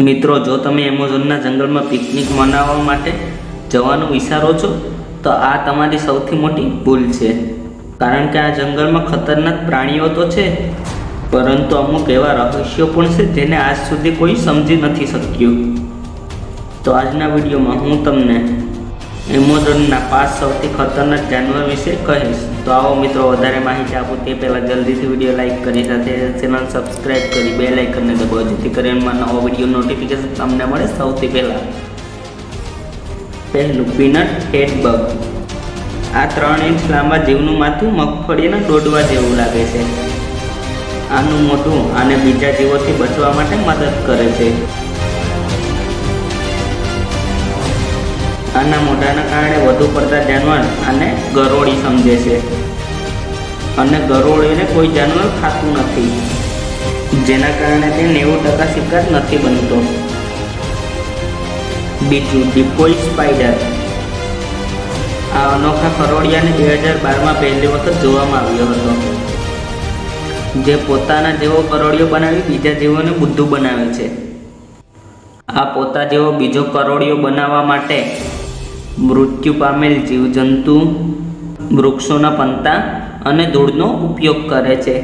મિત્રો, જો તમે એમેઝોનના જંગલમાં પિકનિક મનાવવા માટે જવાનું વિચારો છો તો આ તમારી સૌથી મોટી ભૂલ છે. કારણ કે આ જંગલમાં ખતરનાક પ્રાણીઓ તો છે, પરંતુ અમુક એવા રહસ્યો પણ છે જેને આજ સુધી કોઈ સમજી નથી શક્યું. તો આજના વિડીયોમાં હું તમને એમેઝોનના 5 સૌથી ખતરનાક જાનવર વિશે કહીશ. તો આવો મિત્રો, વધારે માહિતી આપું તે પહેલાં જલ્દીથી વિડીયો લાઇક કરી સાથે ચેનલ સબસ્ક્રાઈબ કરી બેલ આઇકનને દબાવો, જેથી કરીને નવો વિડીયો નોટિફિકેશન તમને મળે સૌથી પહેલાં. પહેલું, પીનટ હેડ બગ. આ 3 ઇંચ લાંબા જીવનું માથું મગફળીના ડોડવા જેવું લાગે છે. આનું મોઢું આને બીજા જીવોથી બચવા માટે મદદ કરે છે. આના મોઢાના કારણે વધુ પડતા જાનવર આને ગરોળી સમજે છે, અને ગરોળીને કોઈ જાનવર ખાતું નથી, જેના કારણે તે 90% શિકાર નથી બનતો. બીજું, ડિપોય સ્પાઈડર. આ અનોખા ખરોડિયાને 2012માં પહેલી વખત જોવામાં આવ્યો હતો, જે પોતાના જેવો કરોડિયો બનાવી બીજા જીવોને બુદ્ધુ બનાવે છે. આ પોતા જેવો બીજો કરોડિયો બનાવવા માટે મૃત્યુ પામેલ જીવજંતુ, વૃક્ષોના પંતા અને ધૂળનો ઉપયોગ કરે છે,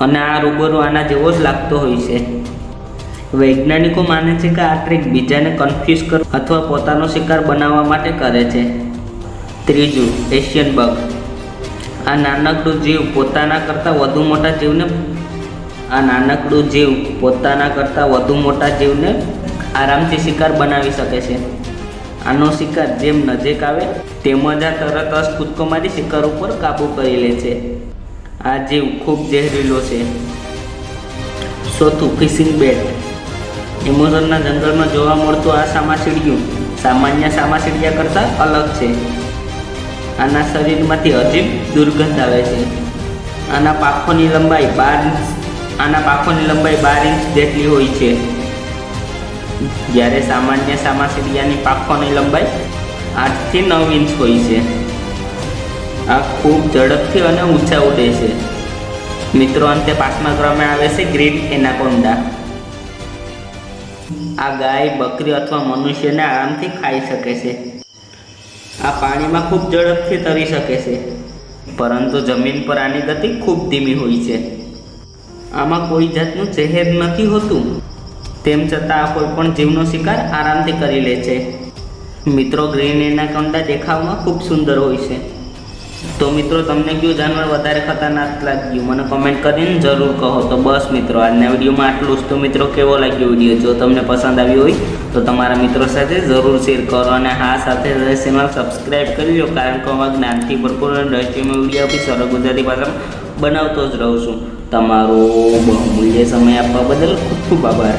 અને આ રૂબરૂ આના જેવો જ લાગતો હોય છે. વૈજ્ઞાનિકો માને છે કે આ ટ્રીક બીજાને કન્ફ્યુઝ કરવા અથવા પોતાનો શિકાર બનાવવા માટે કરે છે. ત્રીજું, એશિયન બગ. આ નાનકડું જીવ પોતાના કરતાં વધુ મોટા જીવને આરામથી શિકાર બનાવી શકે છે. આનો શિકાર જેમ નજીક આવે તેમ જ આ તરત જ કૂદકો મારી શિકાર ઉપર કાબૂ કરી લે છે. આ જીવ ખૂબ ઝેરીલો છે. ચોથું, ફિશિંગ બેટ. એમેઝોનના જંગલમાં જોવા મળતું આ સામાછીડિયું સામાન્ય સામાછીડિયા કરતાં અલગ છે. આના શરીરમાંથી અજીબ દુર્ગંધ આવે છે. આના પાંખોની લંબાઈ 12 ઇંચ જેટલી હોય છે, જ્યારે સામાન્ય સામાછીડિયાની પાંખોની લંબાઈ 8 થી 9 ઇંચ હોય છે. આ ખૂબ ઝડપથી અને ઊંચા ઉડે છે. મિત્રો, અંતે 5મા ક્રમે આવે છે ગ્રીન એનાકોન્ડા. આ ગાય, બકરી અથવા મનુષ્યને આરામથી ખાઈ શકે છે. આ પાણીમાં ખૂબ ઝડપથી તરી શકે છે, પરંતુ જમીન પર આની ગતિ ખૂબ ધીમી હોય છે. આમાં કોઈ જાતનું ઝેર નથી હોતું, તેમ છતાં આ કોઈ પણ જીવનો શિકાર આરામથી કરી લે છે. મિત્રો, ગ્રીન એનાકોન્ડા દેખાવમાં ખૂબ સુંદર હોય છે. તો મિત્રો, તમને કયું જાનવર વધારે ખતરનાક લાગ્યું મને કમેન્ટ કરીને જરૂર કહો. તો બસ મિત્રો, આજના વિડીયોમાં આટલું જ. તો મિત્રો, કેવો લાગ્યો વિડીયો? જો તમને પસંદ આવ્યો હોય તો તમારા મિત્રો સાથે જરૂર શેર કરો, અને હા, સાથે ચેનલ સબસ્ક્રાઈબ કરી લો, કારણ કે આમાં જ્ઞાનથી ભરપૂર અને રહસ્યમય વિડીયો આપી સરળ ગુજરાતી ભાષામાં બનાવતો જ રહું છું. તમારો બહુમૂલ્ય સમય આપવા બદલ ખૂબ ખૂબ આભાર.